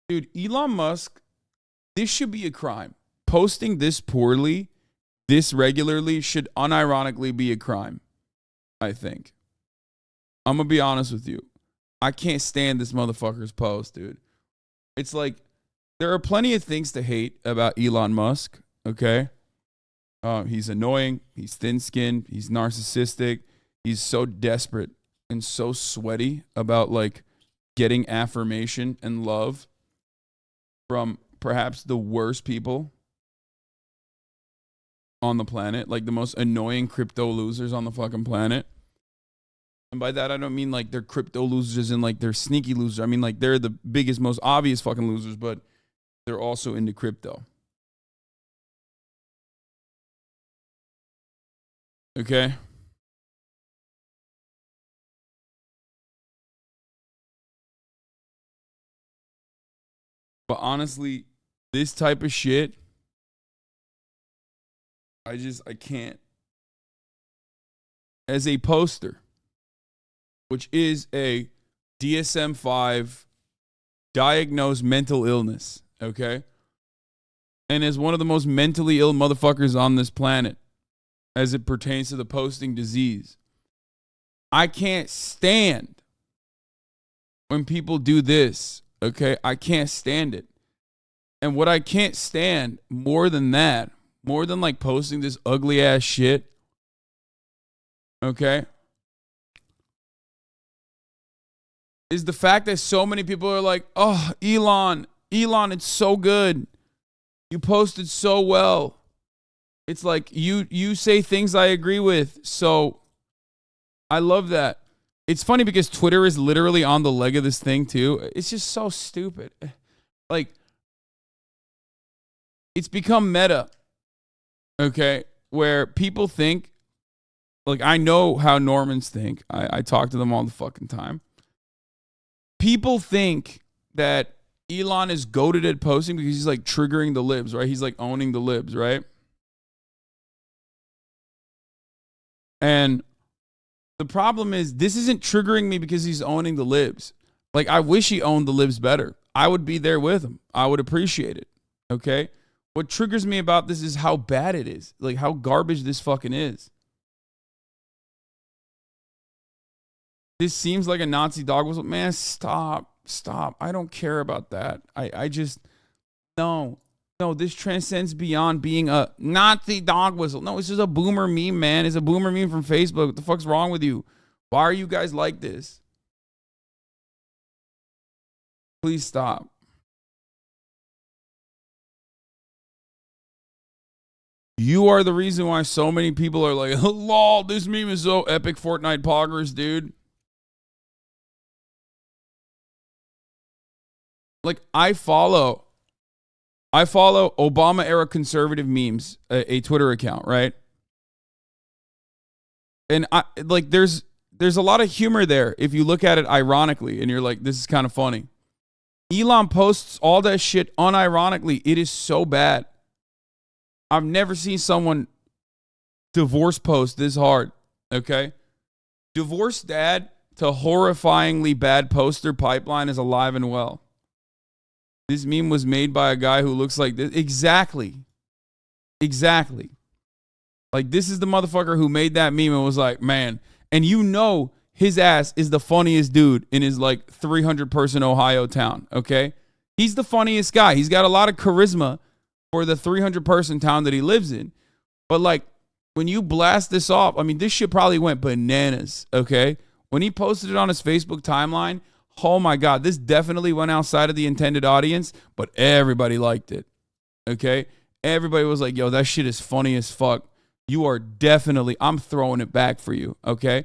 Dude, Elon Musk, this should be a crime. Posting this poorly, this regularly, should unironically be a crime, I think. I'm going to be honest with you. I can't stand this motherfucker's post, dude. It's like, there are plenty of things to hate about Elon Musk, okay? He's annoying. He's thin-skinned. He's narcissistic. He's so desperate and so sweaty about, like, getting affirmation and love from perhaps the worst people on the planet, like the most annoying crypto losers on the fucking planet. And by that, I don't mean like they're crypto losers and like they're sneaky losers. I mean like they're the biggest, most obvious fucking losers, but they're also into crypto. Okay? But honestly, this type of shit, I can't. As a poster, which is a DSM-5 diagnosed mental illness, okay? And as one of the most mentally ill motherfuckers on this planet as it pertains to the posting disease, I can't stand when people do this, okay? I can't stand it. And what I can't stand more than that, more than like posting this ugly ass shit, okay, is the fact that so many people are like, oh, Elon, it's so good. You posted so well. It's like you say things I agree with. So I love that. It's funny because Twitter is literally on the leg of this thing too. It's just so stupid. Like, it's become meta, okay, where people think, like, I know how Normans think. I talk to them all the fucking time. People think that Elon is goated at posting because he's like triggering the libs, right? He's like owning the libs, right? And the problem is this isn't triggering me because he's owning the libs. Like, I wish he owned the libs better. I would be there with him. I would appreciate it. Okay? What triggers me about this is how bad it is. Like, how garbage this fucking is. This seems like a Nazi dog whistle. Man, stop. I don't care about that. I just, no, this transcends beyond being a Nazi dog whistle. No, it's just a boomer meme, man. It's a boomer meme from Facebook. What the fuck's wrong with you? Why are you guys like this? Please stop. You are the reason why so many people are like, lol, this meme is so epic, Fortnite poggers, dude. Like, I follow Obama era conservative memes, a Twitter account, right? And I like there's a lot of humor there if you look at it ironically and you're like, this is kind of funny. Elon posts all that shit unironically. It is so bad. I've never seen someone divorce post this hard. Okay? Divorce dad to horrifyingly bad poster pipeline is alive and well. This meme was made by a guy who looks like this. Exactly. Like, this is the motherfucker who made that meme and was like, man, and you know his ass is the funniest dude in his like 300 person Ohio town, okay? He's the funniest guy. He's got a lot of charisma for the 300 person town that he lives in. But like, when you blast this off, I mean, this shit probably went bananas, okay? When he posted it on his Facebook timeline, oh my God, this definitely went outside of the intended audience, but everybody liked it, okay? Everybody was like, yo, that shit is funny as fuck. You are definitely, I'm throwing it back for you, okay?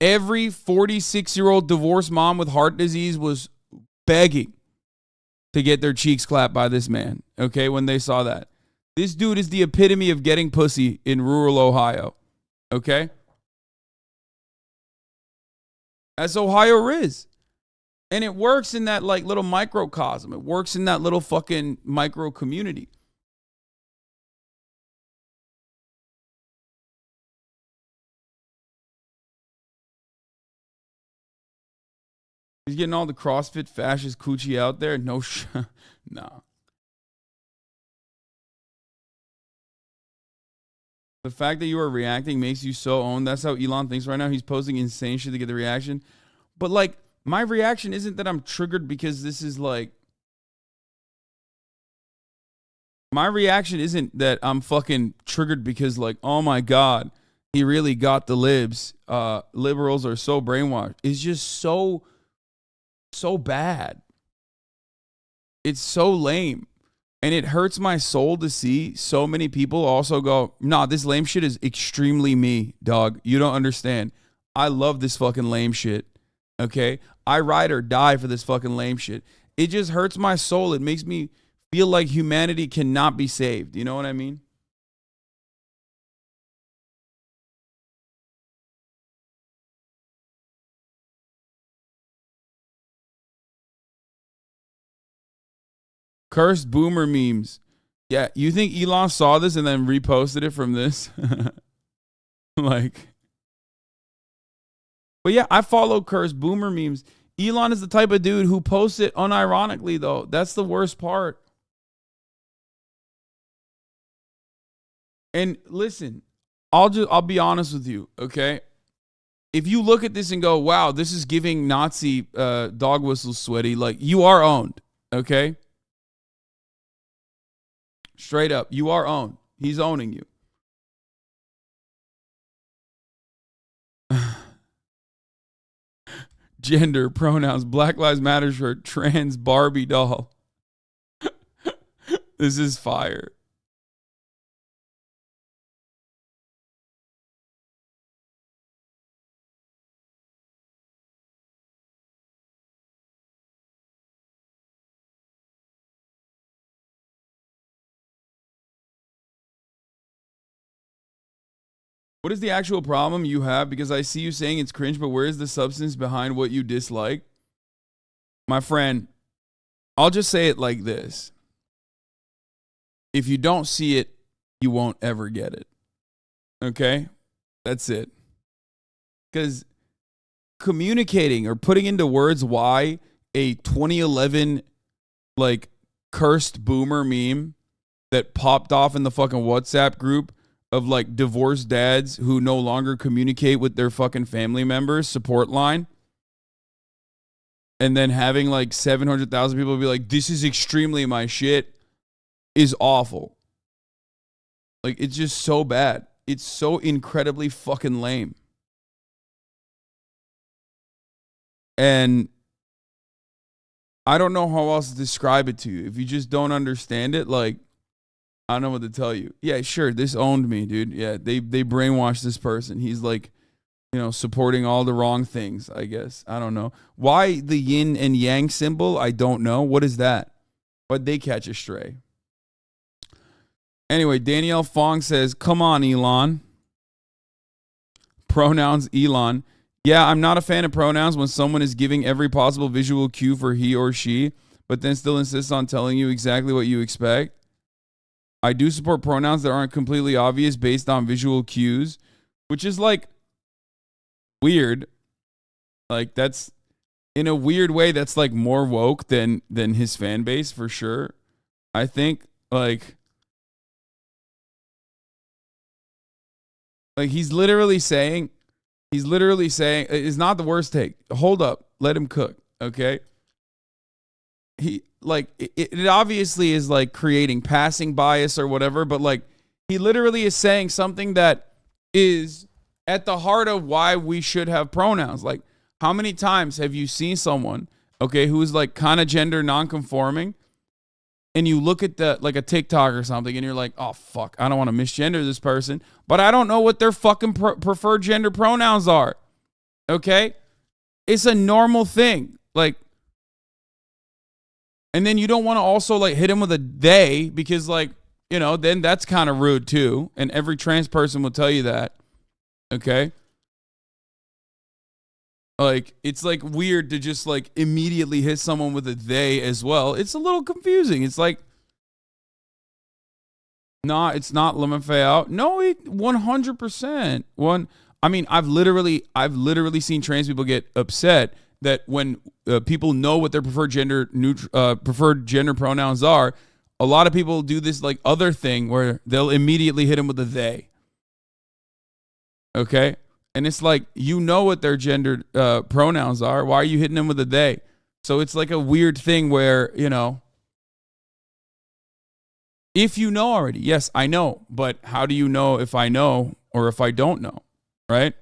Every 46-year-old divorced mom with heart disease was begging to get their cheeks clapped by this man, okay, when they saw that. This dude is the epitome of getting pussy in rural Ohio, okay? That's Ohio is. And it works in that like little microcosm. It works in that little fucking micro community. He's getting all the CrossFit fascist coochie out there. No, no. The fact that you are reacting makes you so owned. That's how Elon thinks right now. He's posting insane shit to get the reaction. But like, my reaction isn't that I'm triggered because this is like. My reaction isn't that I'm fucking triggered because like, oh my God, he really got the libs. Liberals are so brainwashed. It's just so bad. It's so lame. And it hurts my soul to see so many people also go, nah, this lame shit is extremely me, dog. You don't understand. I love this fucking lame shit. Okay? I ride or die for this fucking lame shit. It just hurts my soul. It makes me feel like humanity cannot be saved. You know what I mean? Cursed boomer memes. Yeah, you think Elon saw this and then reposted it from this? Like, but yeah, I follow cursed boomer memes. Elon is the type of dude who posts it unironically, though. That's the worst part. And listen, I'll be honest with you, okay? If you look at this and go, wow, this is giving Nazi dog whistle sweaty, like, you are owned, okay? Straight up, you are owned. He's owning you. Gender, pronouns, Black Lives Matter shirt, trans Barbie doll. This is fire. What is the actual problem you have? Because I see you saying it's cringe, but where is the substance behind what you dislike? My friend, I'll just say it like this. If you don't see it, you won't ever get it. Okay? That's it. Because communicating or putting into words why a 2011 like cursed boomer meme that popped off in the fucking WhatsApp group of like divorced dads who no longer communicate with their fucking family members support line, and then having like 700,000 people be like, this is extremely my shit, is awful. Like, it's just so bad. It's so incredibly fucking lame. And I don't know how else to describe it to you. If you just don't understand it, like, I don't know what to tell you. Yeah, sure, this owned me, dude. Yeah, they brainwashed this person. He's like, you know, supporting all the wrong things, I guess. I don't know. Why the yin and yang symbol? I don't know. What is that? Why'd they catch a stray? Anyway, Danielle Fong says, come on, Elon. Pronouns, Elon. Yeah, I'm not a fan of pronouns when someone is giving every possible visual cue for he or she, but then still insists on telling you exactly what you expect. I do support pronouns that aren't completely obvious based on visual cues, which is like weird. Like, that's in a weird way, that's like more woke than his fan base for sure. I think like he's literally saying it's not the worst take. Hold up, let him cook, okay? He like it obviously is like creating passing bias or whatever, but like he literally is saying something that is at the heart of why we should have pronouns. Like, how many times have you seen someone, okay, who is like kind of gender nonconforming, and you look at the like a TikTok or something, and you're like, oh fuck, I don't want to misgender this person, but I don't know what their fucking preferred gender pronouns are. Okay, it's a normal thing. Like, and then you don't want to also like hit him with a they, because like, you know, then that's kind of rude too. And every trans person will tell you that. Okay. Like, it's like weird to just like immediately hit someone with a they as well. It's a little confusing. It's like, nah, it's not LMFAO. No, 100%. I mean, I've literally seen trans people get upset that when people know what their preferred gender pronouns are, a lot of people do this like other thing where they'll immediately hit them with a they. Okay? And it's like, you know what their gender pronouns are. Why are you hitting them with a they? So it's like a weird thing where, if you know already, yes, I know. But how do you know if I know or if I don't know? Right?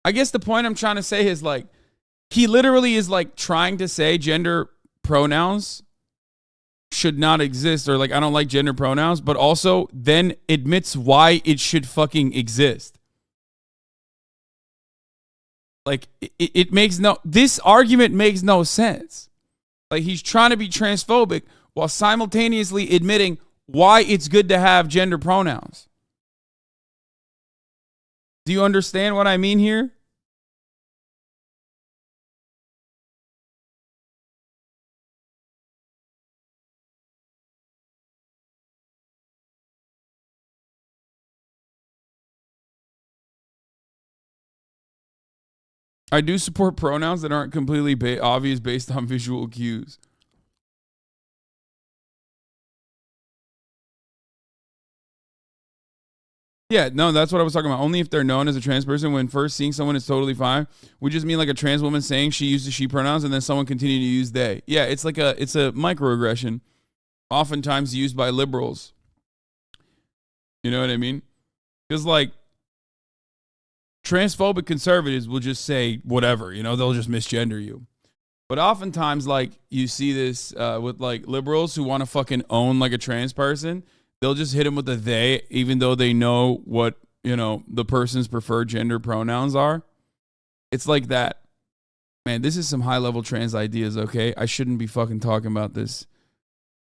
I guess the point I'm trying to say is like, he literally is like trying to say gender pronouns should not exist, or like, I don't like gender pronouns, but also then admits why it should fucking exist. Like, it makes this argument makes no sense. Like, he's trying to be transphobic while simultaneously admitting why it's good to have gender pronouns. Do you understand what I mean here? I do support pronouns that aren't completely obvious based on visual cues. Yeah, no, that's what I was talking about. Only if they're known as a trans person. When first seeing someone is totally fine. We just mean like a trans woman saying she uses she pronouns and then someone continue to use they. Yeah, it's a microaggression, oftentimes used by liberals. You know what I mean? Because like transphobic conservatives will just say whatever, they'll just misgender you. But oftentimes, like, you see this with like liberals who want to fucking own like a trans person. They'll just hit them with a they, even though they know what, the person's preferred gender pronouns are. It's like that. Man, this is some high level trans ideas, okay? I shouldn't be fucking talking about this.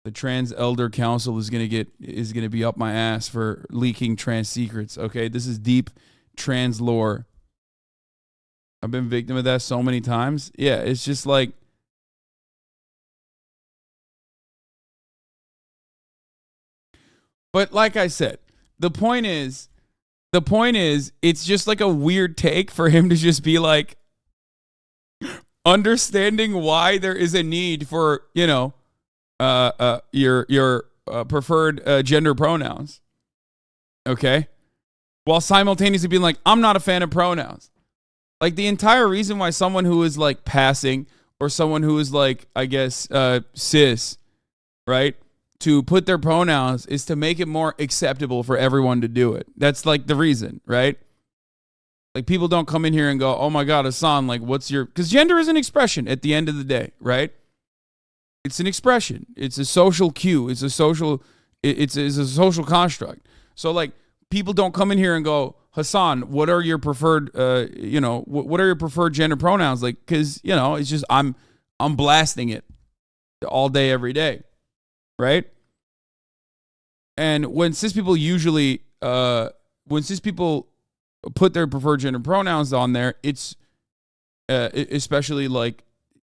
The Trans Elder Council is gonna be up my ass for leaking trans secrets, okay? This is deep trans lore. I've been victim of that so many times. Yeah, it's just like, but like I said, the point is, it's just like a weird take for him to just be like, understanding why there is a need for, your preferred gender pronouns. Okay? While simultaneously being like, I'm not a fan of pronouns. Like, the entire reason why someone who is like passing, or someone who is like, I guess, cis, right, to put their pronouns is to make it more acceptable for everyone to do it. That's like the reason, right? Like, people don't come in here and go, oh my God, Hasan, like, what's your, because gender is an expression at the end of the day, right? It's an expression. It's a social cue. It's a social construct. So like, people don't come in here and go, Hasan, what are your preferred, what are your preferred gender pronouns? Like, because, it's just, I'm blasting it all day, every day. Right? And when cis people put their preferred gender pronouns on there, it's especially like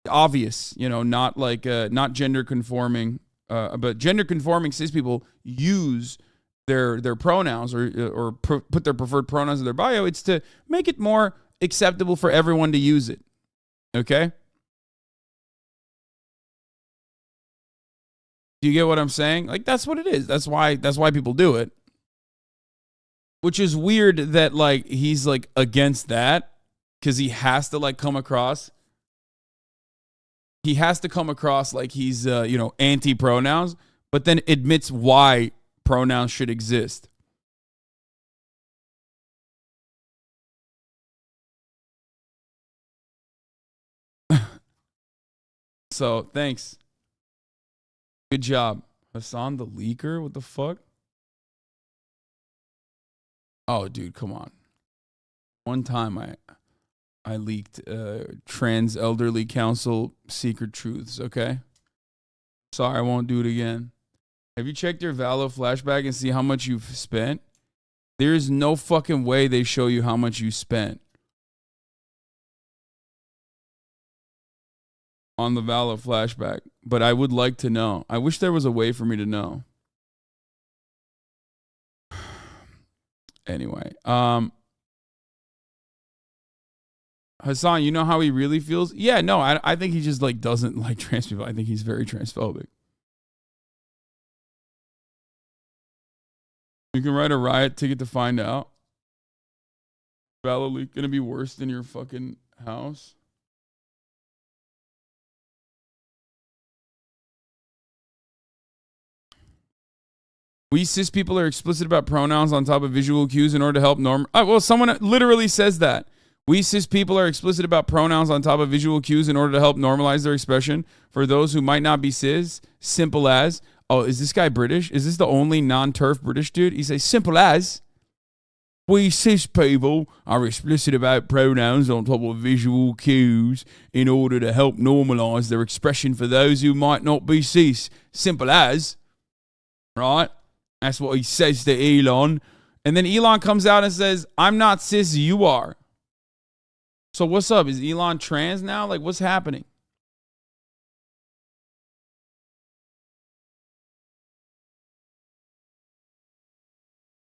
obvious, not like not gender conforming, but gender conforming cis people use their pronouns or put their preferred pronouns in their bio. It's to make it more acceptable for everyone to use it. Okay? Do you get what I'm saying? Like, that's what it is. That's why people do it. Which is weird that like he's like against that, because he has to like come across. He has to come across like he's anti pronouns, but then admits why pronouns should exist. So thanks. Good job. Hasan the leaker? What the fuck? Oh, dude, come on. One time I leaked trans elderly council secret truths, okay? Sorry, I won't do it again. Have you checked your Valo flashback and see how much you've spent? There's no fucking way they show you how much you spent on the Valo flashback, but I would like to know. I wish there was a way for me to know. Anyway, Hasan, you know how he really feels? Yeah, no, I think he just like doesn't like trans people. I think he's very transphobic. You can write a riot ticket to find out. Validly gonna be worse than your fucking house. We cis people are explicit about pronouns on top of visual cues in order to help norm. Oh, well, someone literally says that. We cis people are explicit about pronouns on top of visual cues in order to help normalize their expression for those who might not be cis. Simple as. Oh, is this guy British? Is this the only non-turf British dude? He says simple as. We cis people are explicit about pronouns on top of visual cues in order to help normalize their expression for those who might not be cis. Simple as. Right? That's what he says to Elon. And then Elon comes out and says, I'm not cis, you are. So what's up? Is Elon trans now? Like, what's happening?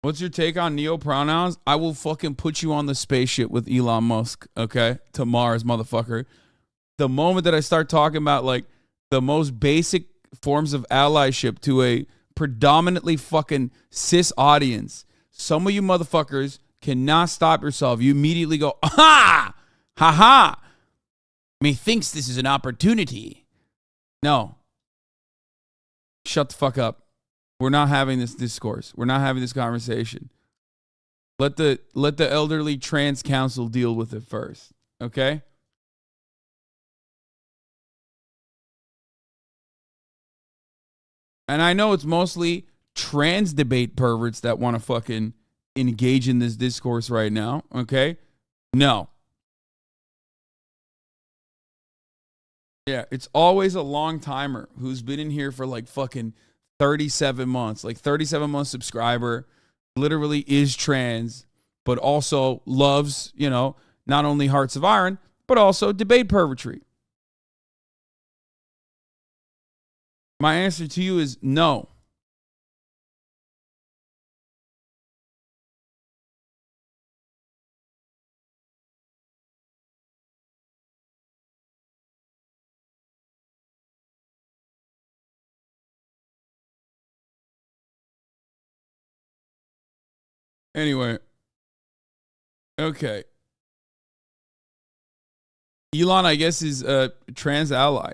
What's your take on neo-pronouns? I will fucking put you on the spaceship with Elon Musk, okay? To Mars, motherfucker. The moment that I start talking about, like, the most basic forms of allyship to a predominantly fucking cis audience, some of you motherfuckers cannot stop yourself. You immediately go, aha! Ha-ha! Methinks this is an opportunity. No. Shut the fuck up. We're not having this discourse. We're not having this conversation. Let the elderly trans council deal with it first. Okay? And I know it's mostly trans debate perverts that want to fucking engage in this discourse right now. Okay? No. Yeah, it's always a long timer who's been in here for like fucking 37 months, like 37 month subscriber, literally is trans, but also loves, you know, not only Hearts of Iron, but also debate pervertry. My answer to you is no. Anyway, okay. Elon, I guess, is a trans ally,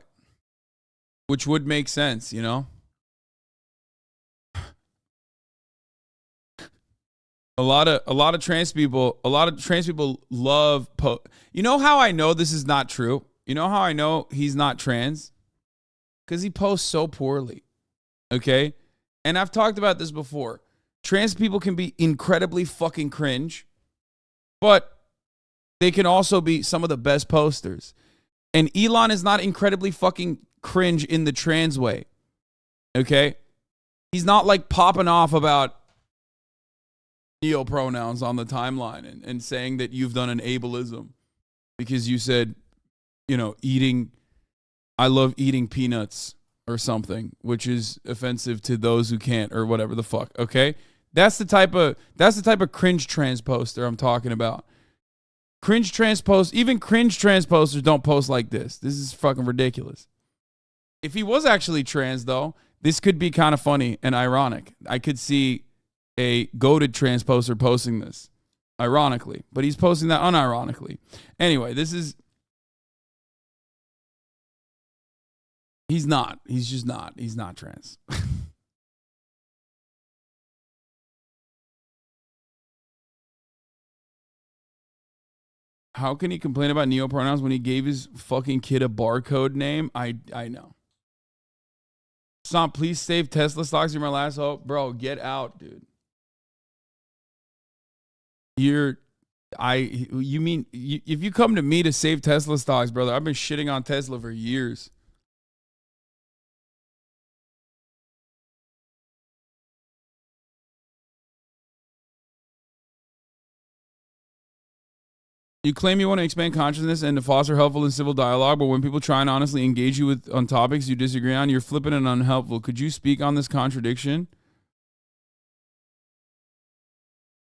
which would make sense, you know? A lot of trans people love you know how I know this is not true? You know how I know he's not trans? Because he posts so poorly. Okay? And I've talked about this before. Trans people can be incredibly fucking cringe, but they can also be some of the best posters. And Elon is not incredibly fucking cringe in the trans way. Okay? He's not like popping off about neo-pronouns on the timeline and saying that you've done an ableism because you said, you know, I love eating peanuts or something, which is offensive to those who can't or whatever the fuck. Okay? That's the type of cringe trans poster I'm talking about. Cringe trans posts, even cringe trans posters don't post like this. This is fucking ridiculous. If he was actually trans, though, this could be kind of funny and ironic. I could see a goated trans poster posting this, ironically, but he's posting that unironically. Anyway, he's not. He's just not. He's not trans. How can he complain about neo-pronouns when he gave his fucking kid a barcode name? I know. Stop, please save Tesla stocks. You're my last hope. Bro, get out, dude. You mean, if you come to me to save Tesla stocks, brother, I've been shitting on Tesla for years. You claim you want to expand consciousness and to foster helpful and civil dialogue, but when people try and honestly engage you on topics you disagree on, you're flippant and unhelpful. Could you speak on this contradiction?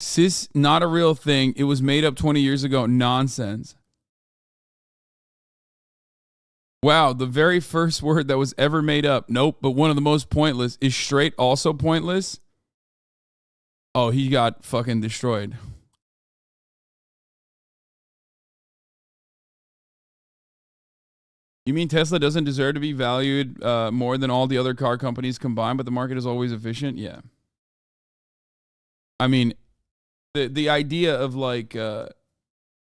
Cis, not a real thing. It was made up 20 years ago. Nonsense. Wow, the very first word that was ever made up. Nope, but one of the most pointless. Is straight also pointless? Oh, he got fucking destroyed. You mean Tesla doesn't deserve to be valued more than all the other car companies combined, but the market is always efficient? Yeah. I mean, the idea of like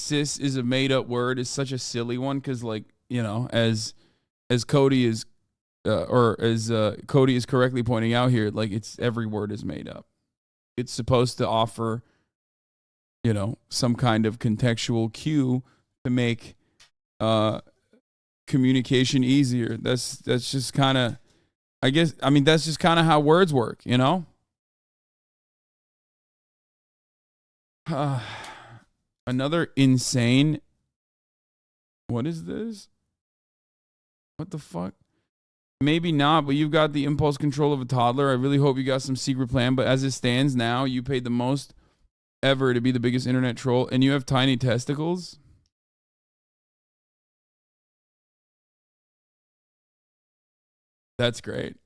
cis is a made up word is such a silly one because, like, you know, as Cody is Cody is correctly pointing out here, like, it's every word is made up. It's supposed to offer, you know, some kind of contextual cue to make communication easier. That's just kind of, I guess, I mean, that's just kind of how words work, you know? Another insane. What is this? What the fuck? Maybe not, but you've got the impulse control of a toddler. I really hope you got some secret plan, but as it stands now, you paid the most ever to be the biggest internet troll, and you have tiny testicles? That's great.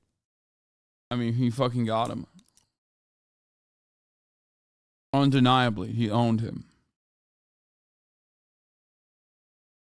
I mean, he fucking got him. Undeniably, he owned him.